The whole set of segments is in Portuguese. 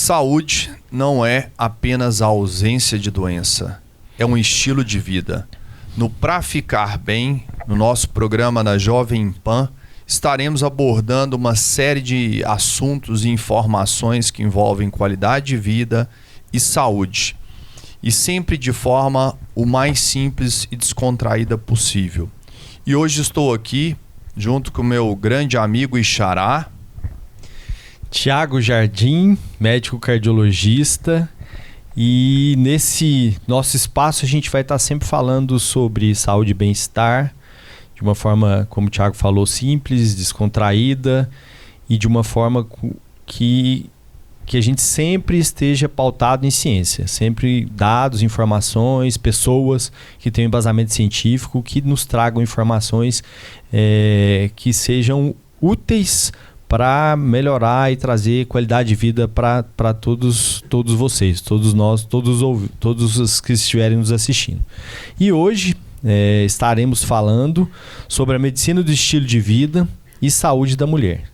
Saúde não é apenas a ausência de doença, é um estilo de vida. No Pra Ficar Bem, no nosso programa na Jovem Pan, estaremos abordando uma série de assuntos e informações que envolvem qualidade de vida e saúde, e sempre de forma o mais simples e descontraída possível. E hoje estou aqui, junto com meu grande amigo e xará, Tiago Jardim, médico cardiologista, e nesse nosso espaço a gente vai estar sempre falando sobre saúde e bem-estar, de uma forma, como o Tiago falou, simples, descontraída e de uma forma que a gente sempre esteja pautado em ciência, sempre dados, informações, pessoas que tenham embasamento científico, que nos tragam informações que sejam úteis para melhorar e trazer qualidade de vida para todos vocês, todos nós, todos os que estiverem nos assistindo. E hoje estaremos falando sobre a medicina do estilo de vida e saúde da mulher.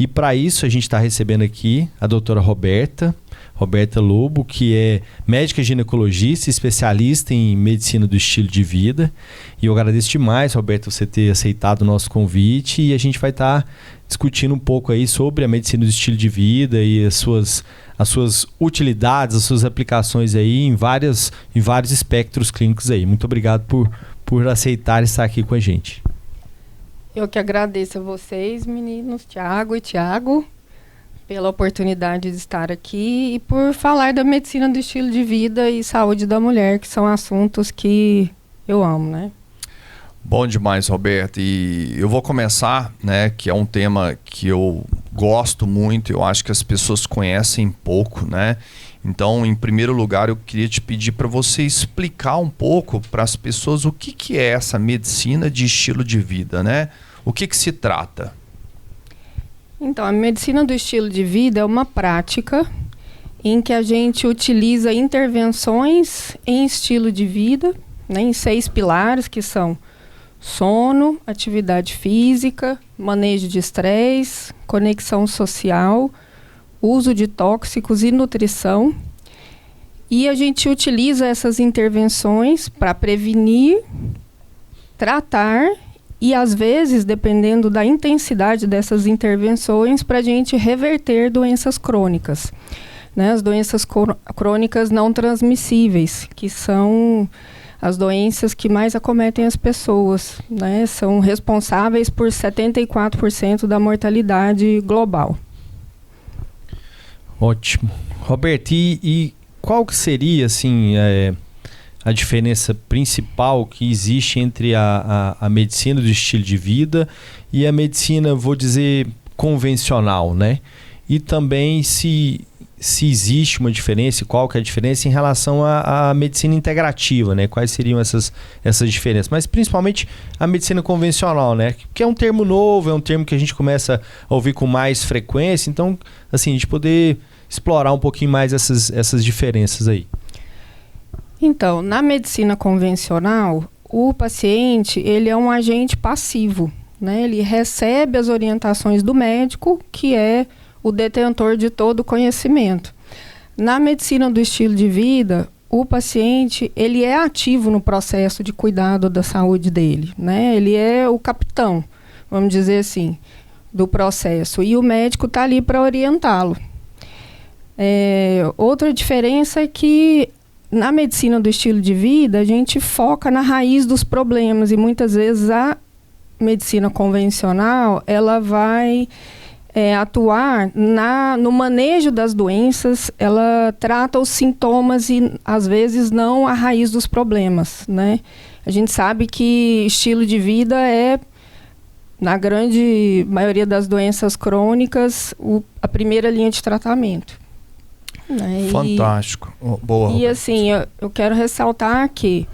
E para isso a gente está recebendo aqui a doutora Roberta Lobo, que é médica ginecologista, especialista em medicina do estilo de vida. E eu agradeço demais, Roberta, você ter aceitado o nosso convite, e a gente vai estar discutindo um pouco aí sobre a medicina do estilo de vida e as suas utilidades, as suas aplicações aí em vários espectros clínicos aí. Muito obrigado por aceitar estar aqui com a gente. Eu que agradeço a vocês, meninos, Tiago e Tiago, pela oportunidade de estar aqui e por falar da medicina do estilo de vida e saúde da mulher, que são assuntos que eu amo, né? Bom demais, Roberto. E eu vou começar, né, que é um tema que eu gosto muito, eu acho que as pessoas conhecem pouco, né? Então, em primeiro lugar, eu queria te pedir para você explicar um pouco para as pessoas o que é essa medicina de estilo de vida, né? O que se trata? Então, a medicina do estilo de vida é uma prática em que a gente utiliza intervenções em estilo de vida, né, em 6 pilares, que são sono, atividade física, manejo de estresse, conexão social, uso de tóxicos e nutrição. E a gente utiliza essas intervenções para prevenir, tratar e, às vezes, dependendo da intensidade dessas intervenções, para a gente reverter doenças crônicas, né? As doenças crônicas não transmissíveis, que são as doenças que mais acometem as pessoas, né? São responsáveis por 74% da mortalidade global. Ótimo. Roberto, e qual que seria, assim, a diferença principal que existe entre a medicina do estilo de vida e a medicina, vou dizer, convencional, né? E também se existe uma diferença, qual que é a diferença em relação à medicina integrativa, né? Quais seriam essas diferenças? Mas principalmente a medicina convencional, né? Que é um termo novo, é um termo que a gente começa a ouvir com mais frequência. Então, assim, a gente poder explorar um pouquinho mais essas diferenças aí. Então, na medicina convencional, o paciente, ele é um agente passivo, né? Ele recebe as orientações do médico, que é o detentor de todo o conhecimento. Na medicina do estilo de vida, o paciente, ele é ativo no processo de cuidado da saúde dele, né? Ele é o capitão, vamos dizer assim, do processo, e o médico está ali para orientá-lo. Outra diferença é que na medicina do estilo de vida, a gente foca na raiz dos problemas, e muitas vezes a medicina convencional, ela vai atuar no manejo das doenças, ela trata os sintomas e, às vezes, não a raiz dos problemas, né? A gente sabe que estilo de vida é, na grande maioria das doenças crônicas, a primeira linha de tratamento. Né? Fantástico. Boa. E assim, eu quero ressaltar que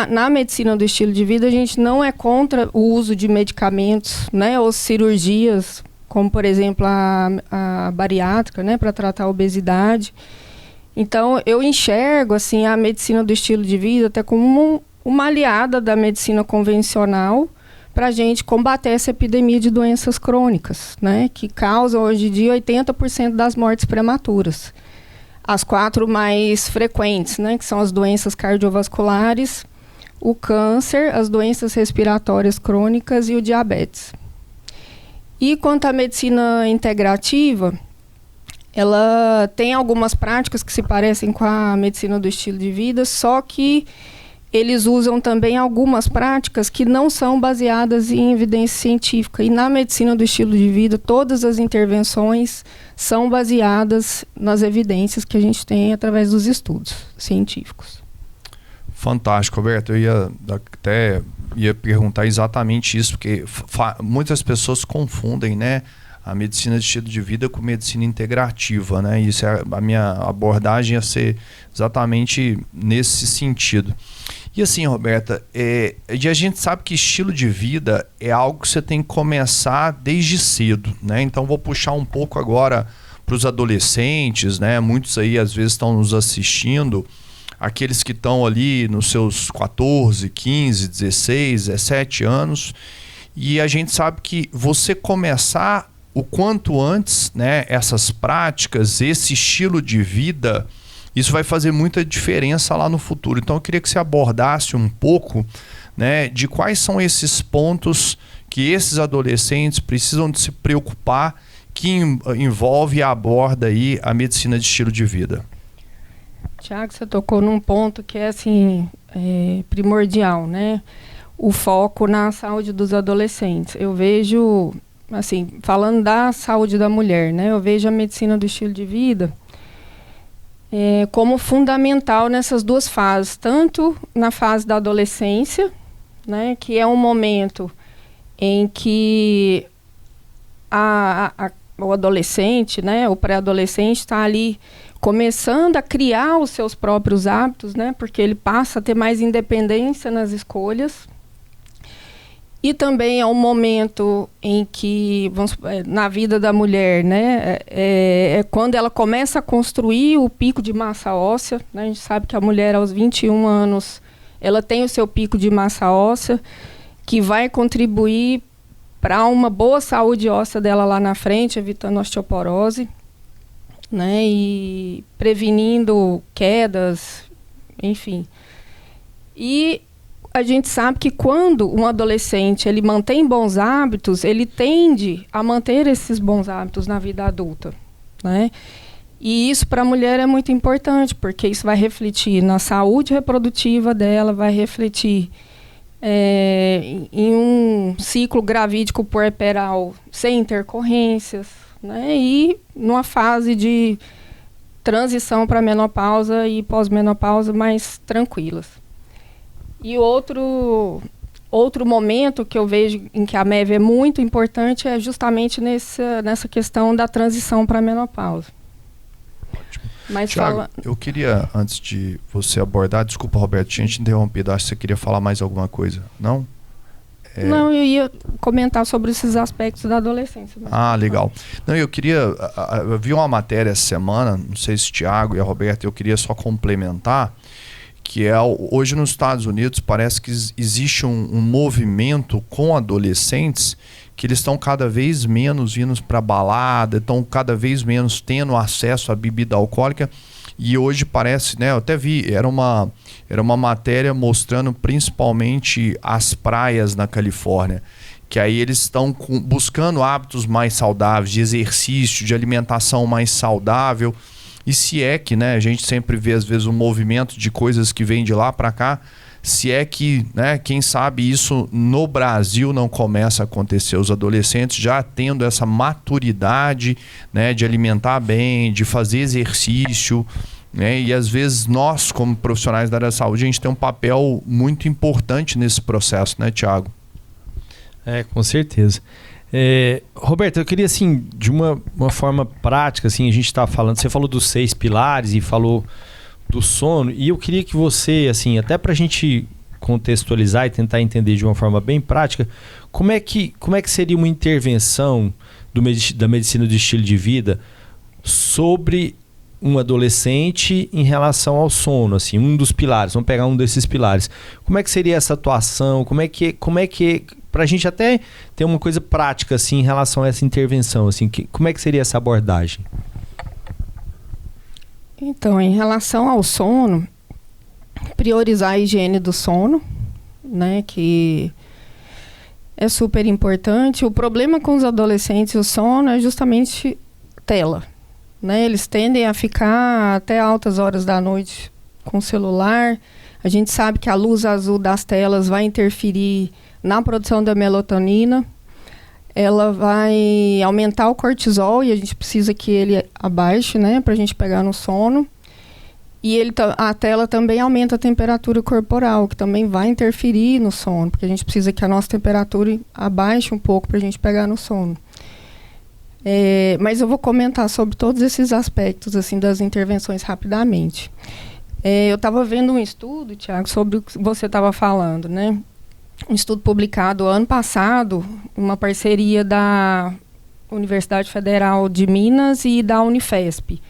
na medicina do estilo de vida, a gente não é contra o uso de medicamentos, né, ou cirurgias, como, por exemplo, a bariátrica, né, para tratar a obesidade. Então, eu enxergo assim, a medicina do estilo de vida até como uma aliada da medicina convencional, para a gente combater essa epidemia de doenças crônicas, né, que causam hoje em dia 80% das mortes prematuras. As 4 mais frequentes, né, que são as doenças cardiovasculares, o câncer, as doenças respiratórias crônicas e o diabetes. E quanto à medicina integrativa, ela tem algumas práticas que se parecem com a medicina do estilo de vida, só que eles usam também algumas práticas que não são baseadas em evidência científica. E na medicina do estilo de vida, todas as intervenções são baseadas nas evidências que a gente tem através dos estudos científicos. Fantástico, Roberto. Eu ia perguntar exatamente isso, porque muitas pessoas confundem, né, a medicina de estilo de vida com medicina integrativa, né? Isso a minha abordagem ia ser exatamente nesse sentido. E assim, Roberta, a gente sabe que estilo de vida é algo que você tem que começar desde cedo, né? Então vou puxar um pouco agora para os adolescentes, né? Muitos aí às vezes estão nos assistindo, aqueles que estão ali nos seus 14, 15, 16, 17 anos, e a gente sabe que você começar o quanto antes, né, essas práticas, esse estilo de vida, isso vai fazer muita diferença lá no futuro. Então eu queria que você abordasse um pouco, né, de quais são esses pontos que esses adolescentes precisam de se preocupar, que envolve e aborda aí a medicina de estilo de vida. Tiago, você tocou num ponto que é assim, primordial, né? O foco na saúde dos adolescentes. Eu vejo, assim, falando da saúde da mulher, né? Eu vejo a medicina do estilo de vida como fundamental nessas 2 fases, tanto na fase da adolescência, né? Que é um momento em que o adolescente, né? O pré-adolescente está ali começando a criar os seus próprios hábitos, né? Porque ele passa a ter mais independência nas escolhas. E também é um momento em que, na vida da mulher, né? É quando ela começa a construir o pico de massa óssea, né? A gente sabe que a mulher, aos 21 anos, ela tem o seu pico de massa óssea, que vai contribuir para uma boa saúde óssea dela lá na frente, evitando osteoporose, né, e prevenindo quedas, enfim. E a gente sabe que quando um adolescente ele mantém bons hábitos, ele tende a manter esses bons hábitos na vida adulta, né? E isso para a mulher é muito importante, porque isso vai refletir na saúde reprodutiva dela, vai refletir em um ciclo gravídico puerperal sem intercorrências, né? E numa fase de transição para menopausa e pós-menopausa mais tranquilas. E outro momento que eu vejo em que a MEV é muito importante é justamente nessa questão da transição para a menopausa. Ótimo. Mas Thiago, eu queria, antes de você abordar, desculpa, Roberto, tinha te interrompido, acho que você queria falar mais alguma coisa, não? Não, eu ia comentar sobre esses aspectos da adolescência. Ah, legal. Não, eu vi uma matéria essa semana, não sei se o Thiago e a Roberta, eu queria só complementar, que hoje nos Estados Unidos parece que existe um movimento com adolescentes que eles estão cada vez menos indo para balada, estão cada vez menos tendo acesso à bebida alcoólica. E hoje parece, né? Eu até vi, era uma matéria mostrando principalmente as praias na Califórnia, que aí eles estão buscando hábitos mais saudáveis, de exercício, de alimentação mais saudável. E se é que, né, a gente sempre vê às vezes um movimento de coisas que vem de lá para cá, se é que, né, quem sabe isso no Brasil não começa a acontecer, os adolescentes já tendo essa maturidade, né, de alimentar bem, de fazer exercício, né, e às vezes nós, como profissionais da área da saúde, a gente tem um papel muito importante nesse processo, né, Thiago? Com certeza. Roberto, eu queria, assim, de uma forma prática, assim, a gente está falando, você falou dos 6 pilares e falou do sono, e eu queria que você, assim, até para a gente contextualizar e tentar entender de uma forma bem prática, como é que seria uma intervenção da medicina do estilo de vida sobre um adolescente em relação ao sono, assim, um dos pilares, vamos pegar um desses pilares. Como é que seria essa atuação? Como é que pra gente até ter uma coisa prática, assim, em relação a essa intervenção, assim, como é que seria essa abordagem? Então, em relação ao sono, priorizar a higiene do sono, né, que é super importante. O problema com os adolescentes e o sono é justamente tela, né? Eles tendem a ficar até altas horas da noite com o celular. A gente sabe que a luz azul das telas vai interferir na produção da melatonina. Ela vai aumentar o cortisol e a gente precisa que ele abaixe, né, para a gente pegar no sono. E a tela também aumenta a temperatura corporal, que também vai interferir no sono, porque a gente precisa que a nossa temperatura abaixe um pouco para a gente pegar no sono. Mas eu vou comentar sobre todos esses aspectos assim, das intervenções rapidamente. Eu estava vendo um estudo, Tiago, sobre o que você estava falando, né? Um estudo publicado ano passado, uma parceria da Universidade Federal de Minas e da Unifesp,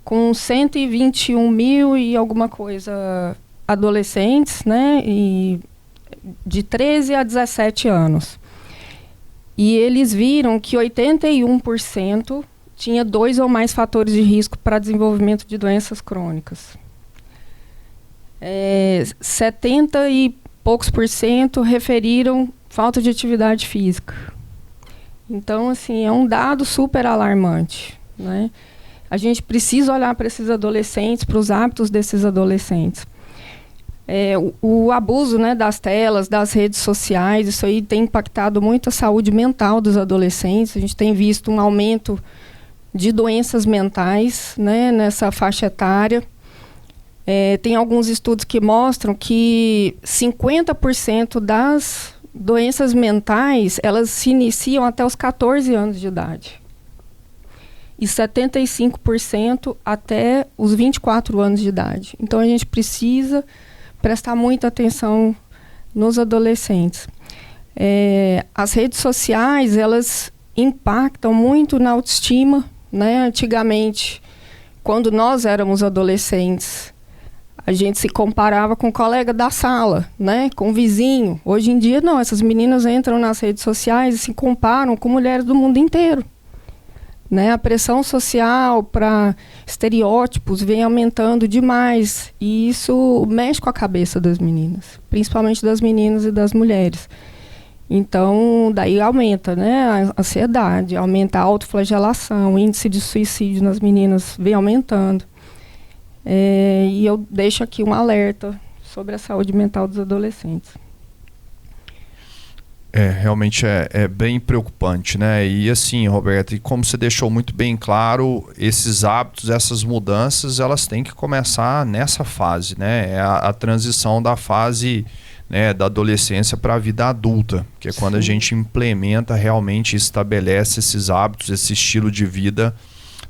com 121 mil e alguma coisa adolescentes, né, de 13 a 17 anos. E eles viram que 81% tinha 2 ou mais fatores de risco para desenvolvimento de doenças crônicas. 70 e poucos % referiram falta de atividade física. Então, assim, é um dado super alarmante, né? A gente precisa olhar para esses adolescentes, para os hábitos desses adolescentes. O abuso, né, das telas, das redes sociais, isso aí tem impactado muito a saúde mental dos adolescentes. A gente tem visto um aumento de doenças mentais, né, nessa faixa etária. Tem alguns estudos que mostram que 50% das doenças mentais, elas se iniciam até os 14 anos de idade. E 75% até os 24 anos de idade. Então, a gente precisa prestar muita atenção nos adolescentes. As redes sociais, elas impactam muito na autoestima, né? Antigamente, quando nós éramos adolescentes, a gente se comparava com o colega da sala, né? Com o vizinho. Hoje em dia, não. Essas meninas entram nas redes sociais e se comparam com mulheres do mundo inteiro. Né, a pressão social para estereótipos vem aumentando demais e isso mexe com a cabeça das meninas, principalmente das meninas e das mulheres. Então, daí aumenta, né, a ansiedade, aumenta a autoflagelação, o índice de suicídio nas meninas vem aumentando. E eu deixo aqui um alerta sobre a saúde mental dos adolescentes. Realmente é bem preocupante, né? E assim, Roberta, e como você deixou muito bem claro, esses hábitos, essas mudanças, elas têm que começar nessa fase, né? É a transição da fase, né, da adolescência para a vida adulta, que é quando a gente implementa, realmente estabelece esses hábitos, esse estilo de vida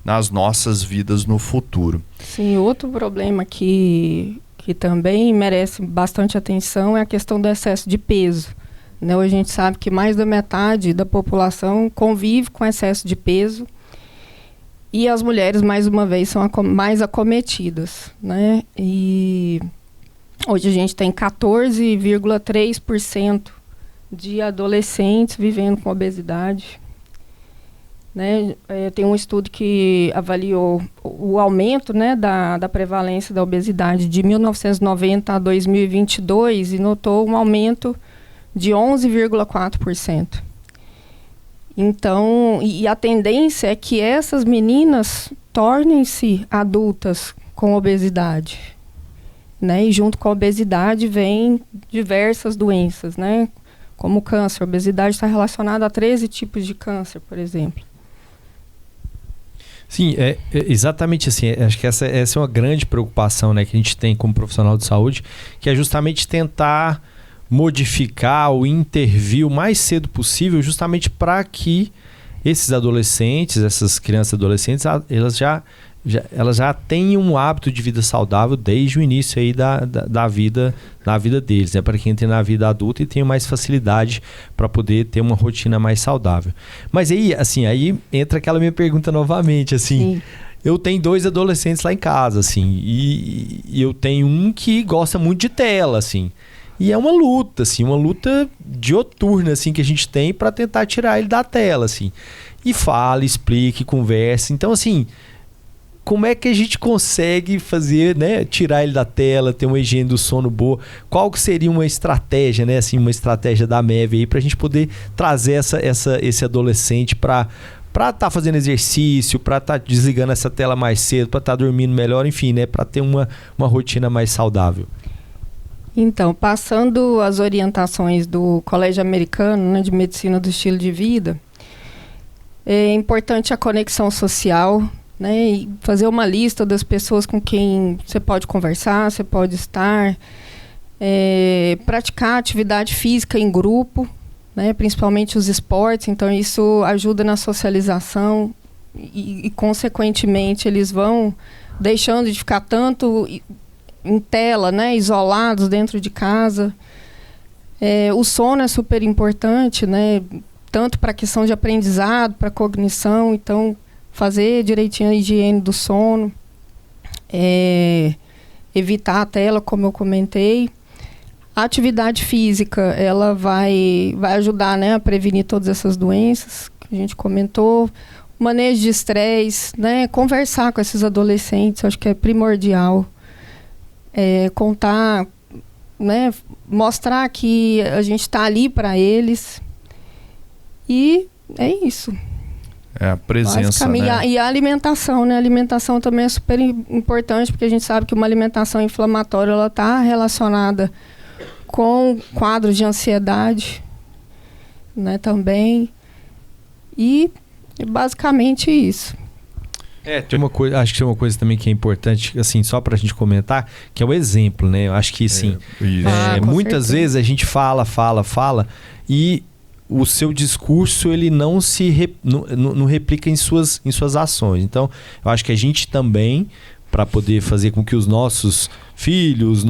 nas nossas vidas no futuro. Sim, outro problema que também merece bastante atenção é a questão do excesso de peso. Né, a gente sabe que mais da metade da população convive com excesso de peso e as mulheres, mais uma vez, são mais acometidas. Né? E hoje a gente tem 14,3% de adolescentes vivendo com obesidade. Né? Tem um estudo que avaliou o aumento, né, da prevalência da obesidade de 1990 a 2022 e notou um aumento de 11,4%. Então, e a tendência é que essas meninas tornem-se adultas com obesidade, né? E junto com a obesidade vem diversas doenças, né? Como o câncer. A obesidade está relacionada a 13 tipos de câncer, por exemplo. Sim, exatamente assim. Acho que essa é uma grande preocupação, né, que a gente tem como profissional de saúde, que é justamente tentar modificar ou intervir o mais cedo possível, justamente para que esses adolescentes, essas crianças e adolescentes, elas já tenham um hábito de vida saudável desde o início aí da vida deles, né? Para que entrem na vida adulta e tenham mais facilidade para poder ter uma rotina mais saudável. Mas aí, assim, aí entra aquela minha pergunta novamente, assim. Sim. Eu tenho 2 adolescentes lá em casa, assim, e eu tenho um que gosta muito de tela, assim. E é uma luta, assim, uma luta dioturna, assim, que a gente tem para tentar tirar ele da tela, assim. E fala, explica, conversa. Então, assim, como é que a gente consegue fazer, né, tirar ele da tela, ter uma higiene do sono boa? Qual que seria uma estratégia, né, assim, uma estratégia da MEV aí pra gente poder trazer esse adolescente para estar fazendo exercício, para estar desligando essa tela mais cedo, para estar dormindo melhor, enfim, né, para ter uma rotina mais saudável? Então, passando as orientações do Colégio Americano, né, de Medicina do Estilo de Vida, é importante a conexão social, né, e fazer uma lista das pessoas com quem você pode conversar, você pode estar, praticar atividade física em grupo, né, principalmente os esportes. Então isso ajuda na socialização e consequentemente eles vão deixando de ficar tanto em tela, né, isolados dentro de casa. O sono é super importante, né, tanto para a questão de aprendizado, para cognição. Então fazer direitinho a higiene do sono, evitar a tela, como eu comentei. A atividade física, ela vai ajudar, né, a prevenir todas essas doenças que a gente comentou. O manejo de estresse, né, conversar com esses adolescentes, acho que é primordial. Contar, né, mostrar que a gente está ali para eles. E é isso. A presença, né? E a alimentação, né? A alimentação também é super importante, porque a gente sabe que uma alimentação inflamatória, ela está relacionada com quadros de ansiedade, né, também. E basicamente isso. Tem uma coisa, acho que tem uma coisa também que é importante, assim, só pra gente comentar, que é o exemplo, né? Eu acho que, assim, muitas vezes a gente fala e o seu discurso, ele não não replica em suas ações. Então, eu acho que a gente também, para poder fazer com que os nossos filhos,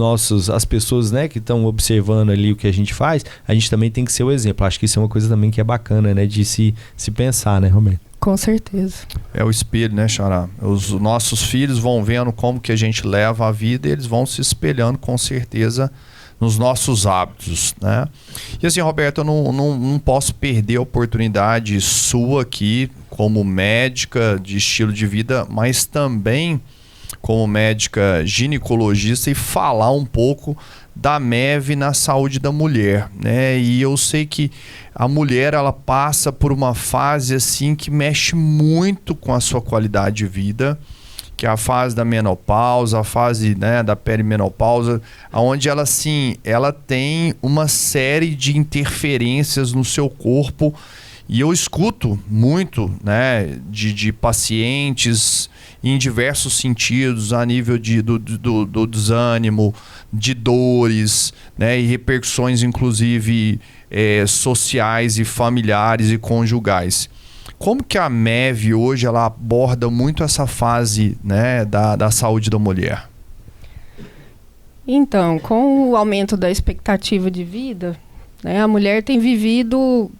as pessoas, né, que estão observando ali o que a gente faz, a gente também tem que ser o exemplo. Acho que isso é uma coisa também que é bacana, né, de se pensar, né, Roberto? Com certeza. É o espelho, né, Xará? Os nossos filhos vão vendo como que a gente leva a vida e eles vão se espelhando, com certeza, nos nossos hábitos, né? E assim, Roberto, eu não posso perder a oportunidade sua aqui como médica de estilo de vida, mas também como médica ginecologista, e falar um pouco da MEV na saúde da mulher, né? E eu sei que a mulher, ela passa por uma fase assim que mexe muito com a sua qualidade de vida, que é a fase da menopausa, a fase, né, da perimenopausa, onde ela, assim, ela tem uma série de interferências no seu corpo. E eu escuto muito, né, de pacientes em diversos sentidos, a nível do desânimo, de dores, né, e repercussões, inclusive, sociais e familiares e conjugais. Como que a MEV hoje ela aborda muito essa fase, né, da saúde da mulher? Então, com o aumento da expectativa de vida, né, a mulher tem vivido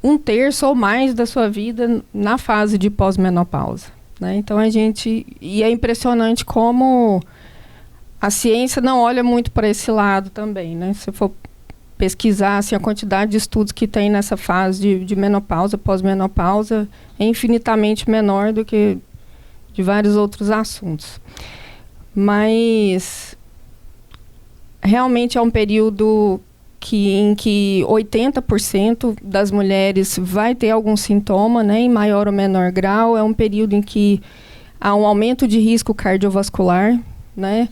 1/3 ou mais da sua vida na fase de pós-menopausa, né? Então e é impressionante como a ciência não olha muito para esse lado também, né? Se for pesquisar assim, a quantidade de estudos que tem nessa fase de menopausa, pós-menopausa, é infinitamente menor do que de vários outros assuntos. Mas realmente é um período em que 80% das mulheres vai ter algum sintoma, né, em maior ou menor grau. É um período em que há um aumento de risco cardiovascular, né?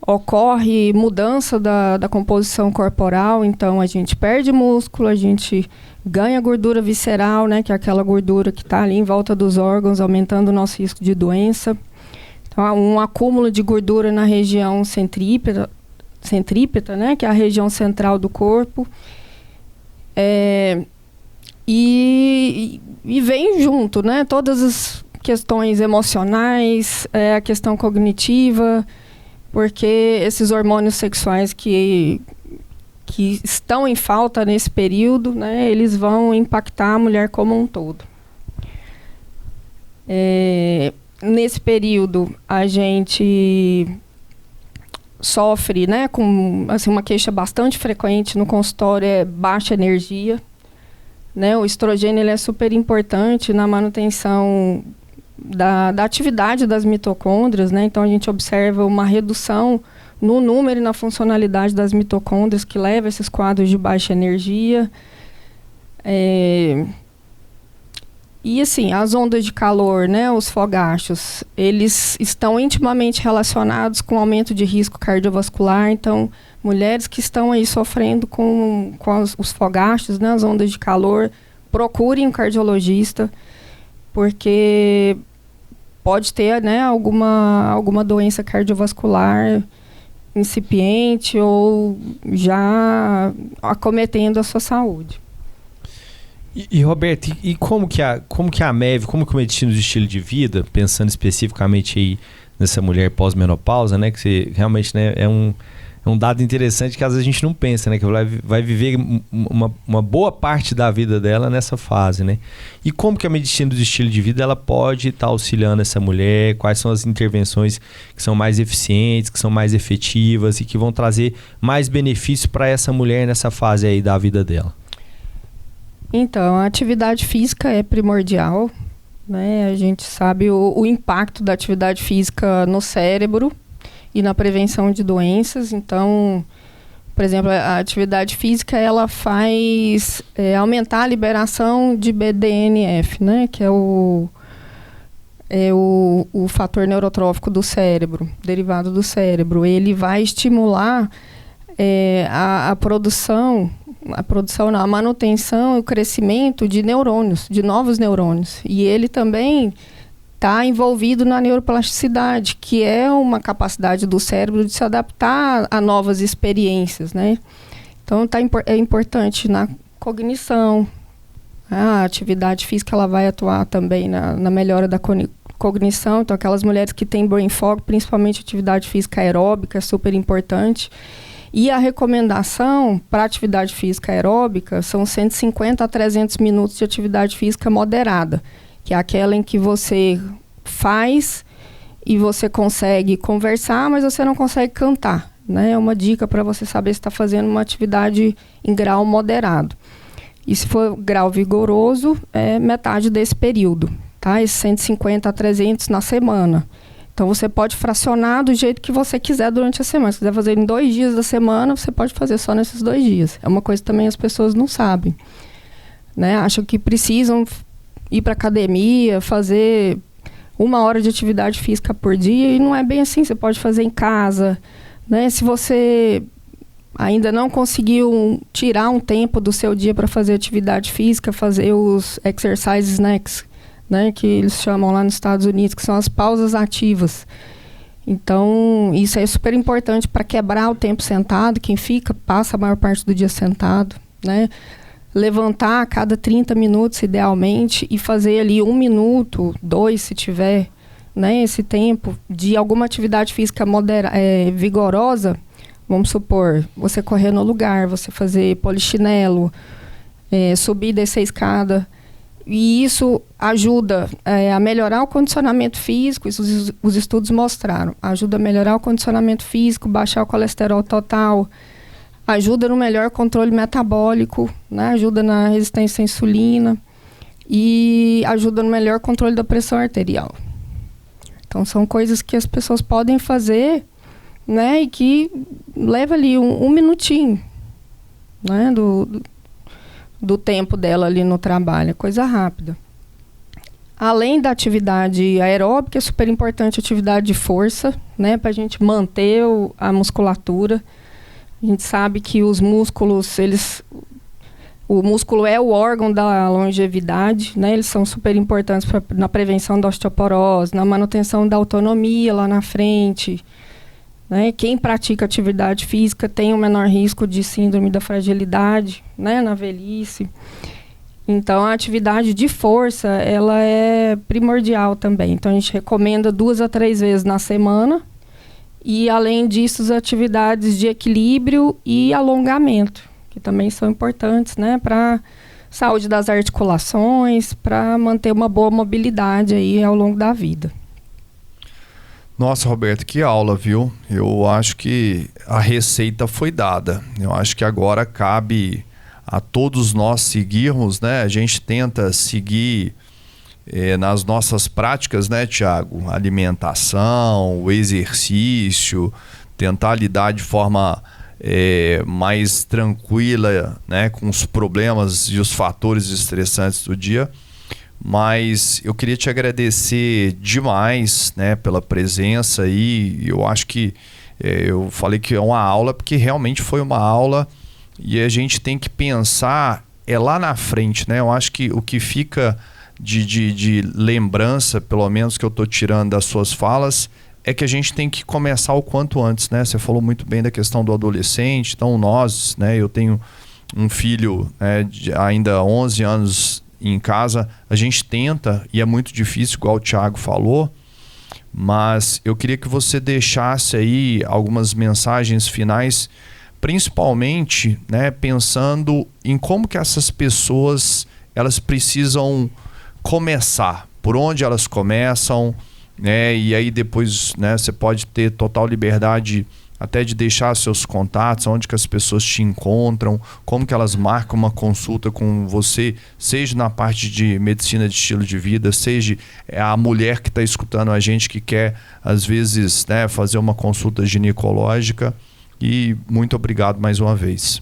Ocorre mudança da composição corporal, então a gente perde músculo, a gente ganha gordura visceral, né, que é aquela gordura que está ali em volta dos órgãos, aumentando o nosso risco de doença. Então, há um acúmulo de gordura na região centrípeta, né, que é a região central do corpo. E vem junto, né, todas as questões emocionais, a questão cognitiva, porque esses hormônios sexuais que estão em falta nesse período, né, eles vão impactar a mulher como um todo. Nesse período, a gente sofre, né, com assim, uma queixa bastante frequente no consultório é baixa energia, né? O estrogênio ele é super importante na manutenção da atividade das mitocôndrias, né? Então a gente observa uma redução no número e na funcionalidade das mitocôndrias que leva a esses quadros de baixa energia. E assim, as ondas de calor, né, os fogachos, eles estão intimamente relacionados com aumento de risco cardiovascular. Então, mulheres que estão aí sofrendo com os fogachos, né, as ondas de calor, procurem um cardiologista, porque pode ter, né, alguma doença cardiovascular incipiente ou já acometendo a sua saúde. E Roberto, e como que a MEV, como que o Medicina do Estilo de Vida, pensando especificamente aí nessa mulher pós-menopausa, né, que realmente, né, é um dado interessante que às vezes a gente não pensa, né, que vai viver uma boa parte da vida dela nessa fase, né? E como que a Medicina do Estilo de Vida ela pode estar auxiliando essa mulher? Quais são as intervenções que são mais eficientes, que são mais efetivas e que vão trazer mais benefício para essa mulher nessa fase aí da vida dela? Então, a atividade física é primordial, né? A gente sabe o impacto da atividade física no cérebro e na prevenção de doenças. Então, por exemplo, a atividade física ela faz aumentar a liberação de BDNF, né? Que é o fator neurotrófico do cérebro, derivado do cérebro. Ele vai estimular a manutenção e o crescimento de neurônios, de novos neurônios. E ele também está envolvido na neuroplasticidade, que é uma capacidade do cérebro de se adaptar a novas experiências, né? Então, é importante na cognição. A atividade física ela vai atuar também na melhora da cognição. Então, aquelas mulheres que têm brain fog, principalmente atividade física aeróbica, é super importante. E a recomendação para atividade física aeróbica são 150 a 300 minutos de atividade física moderada, que é aquela em que você faz e você consegue conversar, mas você não consegue cantar, né? É uma dica para você saber se está fazendo uma atividade em grau moderado. E se for grau vigoroso, é metade desse período, tá? Esses 150 a 300 na semana. Então, você pode fracionar do jeito que você quiser durante a semana. Se quiser fazer em 2 dias da semana, você pode fazer só nesses 2 dias. É uma coisa que também as pessoas não sabem, né? Acham que precisam ir para academia, fazer 1 hora de atividade física por dia, e não é bem assim. Você pode fazer em casa, né? Se você ainda não conseguiu tirar um tempo do seu dia para fazer atividade física, fazer os exercise snacks, né, que eles chamam lá nos Estados Unidos, que são as pausas ativas. Então, isso é super importante para quebrar o tempo sentado. Quem passa a maior parte do dia sentado, né? Levantar a cada 30 minutos, idealmente, e fazer ali 1 minuto, 2, se tiver, né, esse tempo de alguma atividade física vigorosa. Vamos supor, você correr no lugar, você fazer polichinelo, subir e descer a escada. E isso ajuda a melhorar o condicionamento físico, isso os estudos mostraram. Ajuda a melhorar o condicionamento físico, baixar o colesterol total, ajuda no melhor controle metabólico, né? Ajuda na resistência à insulina e ajuda no melhor controle da pressão arterial. Então, são coisas que as pessoas podem fazer, né? E que leva ali um minutinho, né? Do tempo dela ali no trabalho, é coisa rápida. Além da atividade aeróbica, é super importante a atividade de força, né, para a gente manter a musculatura. A gente sabe que os músculos, o músculo é o órgão da longevidade, né, eles são super importantes na prevenção da osteoporose, na manutenção da autonomia lá na frente. Né? Quem pratica atividade física tem um menor risco de síndrome da fragilidade, né, na velhice. Então, a atividade de força, ela é primordial também. Então, a gente recomenda 2 a 3 vezes na semana. E, além disso, as atividades de equilíbrio e alongamento, que também são importantes, né, para a saúde das articulações, para manter uma boa mobilidade aí ao longo da vida. Nossa, Roberto, que aula, viu? Eu acho que a receita foi dada. Eu acho que agora cabe a todos nós seguirmos, né? A gente tenta seguir nas nossas práticas, né, Tiago? Alimentação, o exercício, tentar lidar de forma mais tranquila, né, com os problemas e os fatores estressantes do dia. Mas eu queria te agradecer demais, né, pela presença aí. Eu acho que eu falei que é uma aula porque realmente foi uma aula e a gente tem que pensar lá na frente, né? Eu acho que o que fica de lembrança, pelo menos que eu estou tirando das suas falas, é que a gente tem que começar o quanto antes, né? Você falou muito bem da questão do adolescente. Então nós, né, eu tenho um filho de ainda 11 anos em casa, a gente tenta, e é muito difícil, igual o Thiago falou, mas eu queria que você deixasse aí algumas mensagens finais, principalmente, né, pensando em como que essas pessoas elas precisam começar, por onde elas começam, né, e aí depois, né, você pode ter total liberdade até de deixar seus contatos, onde que as pessoas te encontram, como que elas marcam uma consulta com você, seja na parte de medicina de estilo de vida, seja a mulher que está escutando a gente que quer, às vezes, né, fazer uma consulta ginecológica. E muito obrigado mais uma vez.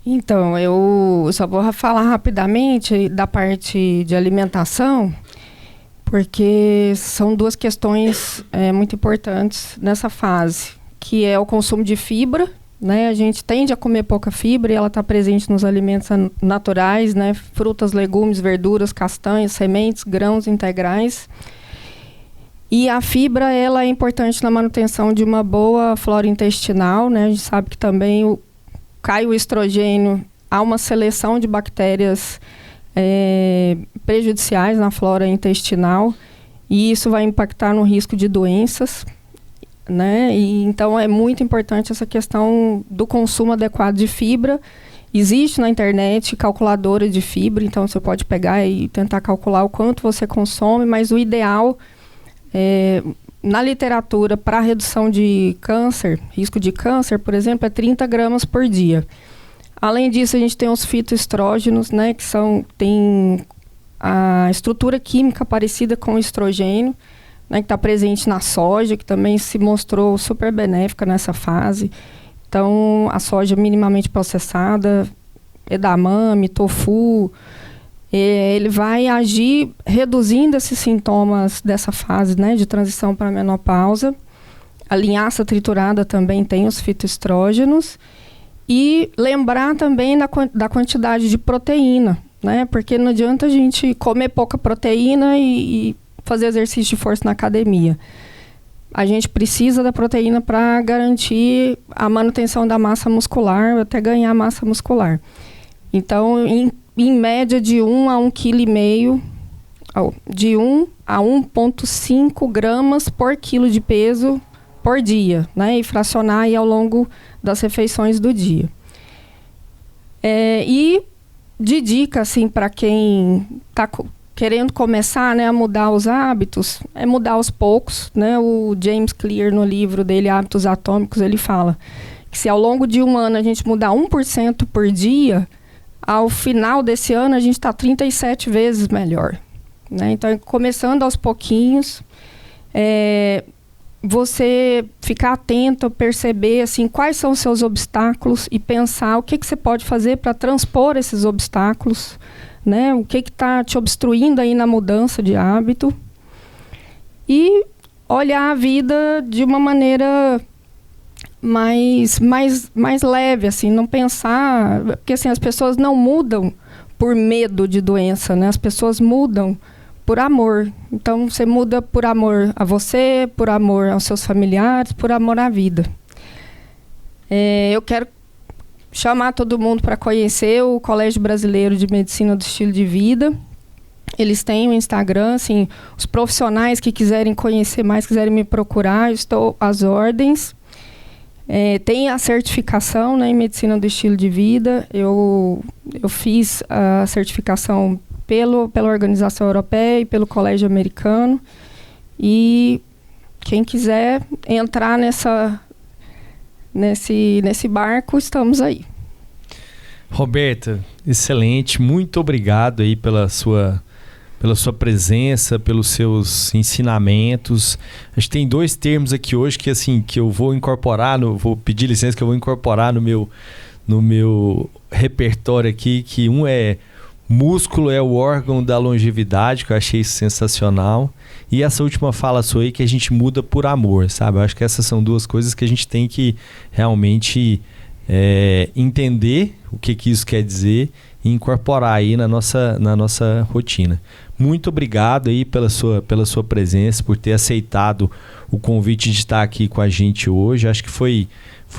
Então, eu só vou falar rapidamente da parte de alimentação, porque são duas questões muito importantes nessa fase, que é o consumo de fibra, né? A gente tende a comer pouca fibra e ela está presente nos alimentos naturais, né? Frutas, legumes, verduras, castanhas, sementes, grãos integrais. E a fibra, ela é importante na manutenção de uma boa flora intestinal, né? A gente sabe que também cai o estrogênio, há uma seleção de bactérias prejudiciais na flora intestinal e isso vai impactar no risco de doenças, né? E então é muito importante essa questão do consumo adequado de fibra. Existe na internet calculadora de fibra, então você pode pegar e tentar calcular o quanto você consome, mas o ideal na literatura para redução de câncer, risco de câncer, por exemplo, é 30 gramas por dia. Além disso, a gente tem os fitoestrógenos, né, que tem a estrutura química parecida com o estrogênio, né, que está presente na soja, que também se mostrou super benéfica nessa fase. Então, a soja minimamente processada, edamame, tofu, ele vai agir reduzindo esses sintomas dessa fase, né, de transição para a menopausa. A linhaça triturada também tem os fitoestrógenos. E lembrar também da quantidade de proteína, né? Porque não adianta a gente comer pouca proteína e fazer exercício de força na academia. A gente precisa da proteína para garantir a manutenção da massa muscular, até ganhar massa muscular. Então, em média de 1 a 1,5 kg, de 1 a 1,5 gramas por quilo de peso por dia, né? E fracionar aí ao longo das refeições do dia. E de dica, assim, para quem está querendo começar, né, a mudar os hábitos, é mudar aos poucos, né? O James Clear, no livro dele, Hábitos Atômicos, ele fala que se ao longo de um ano a gente mudar 1% por dia, ao final desse ano a gente está 37 vezes melhor, né? Então, começando aos pouquinhos, você ficar atento, perceber assim, quais são os seus obstáculos e pensar o que você pode fazer para transpor esses obstáculos, né? O que está te obstruindo aí na mudança de hábito. E olhar a vida de uma maneira mais leve, assim, não pensar... Porque assim, as pessoas não mudam por medo de doença, né? As pessoas mudam por amor. Então, você muda por amor a você, por amor aos seus familiares, por amor à vida. Eu quero chamar todo mundo para conhecer o Colégio Brasileiro de Medicina do Estilo de Vida. Eles têm um Instagram, assim, os profissionais que quiserem conhecer mais, quiserem me procurar, eu estou às ordens. Tem a certificação, né, em Medicina do Estilo de Vida. Eu fiz a certificação pela Organização Europeia e pelo Colégio Americano. E quem quiser entrar nesse barco, estamos aí. Roberta, excelente. Muito obrigado aí pela sua presença, pelos seus ensinamentos. A gente tem 2 termos aqui hoje que assim que eu vou incorporar, vou pedir licença que eu vou incorporar no meu repertório aqui, que um é músculo é o órgão da longevidade, que eu achei isso sensacional. E essa última fala sua aí, que a gente muda por amor, sabe? Eu acho que essas são 2 coisas que a gente tem que realmente entender o que isso quer dizer e incorporar aí na nossa rotina. Muito obrigado aí pela sua presença, por ter aceitado o convite de estar aqui com a gente hoje. Acho que foi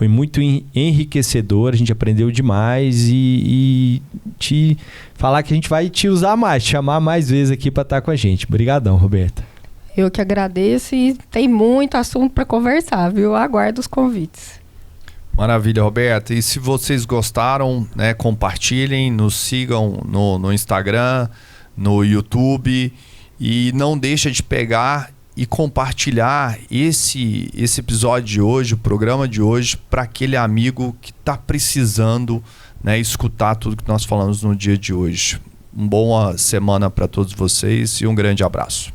muito enriquecedor, a gente aprendeu demais e te falar que a gente vai te usar mais, te chamar mais vezes aqui para estar com a gente. Obrigadão, Roberta. Eu que agradeço e tem muito assunto para conversar, viu? Aguardo os convites. Maravilha, Roberta. E se vocês gostaram, né, compartilhem, nos sigam no Instagram, no YouTube e não deixa de pegar e compartilhar esse episódio de hoje, o programa de hoje, para aquele amigo que está precisando, né, escutar tudo que nós falamos no dia de hoje. Uma boa semana para todos vocês e um grande abraço.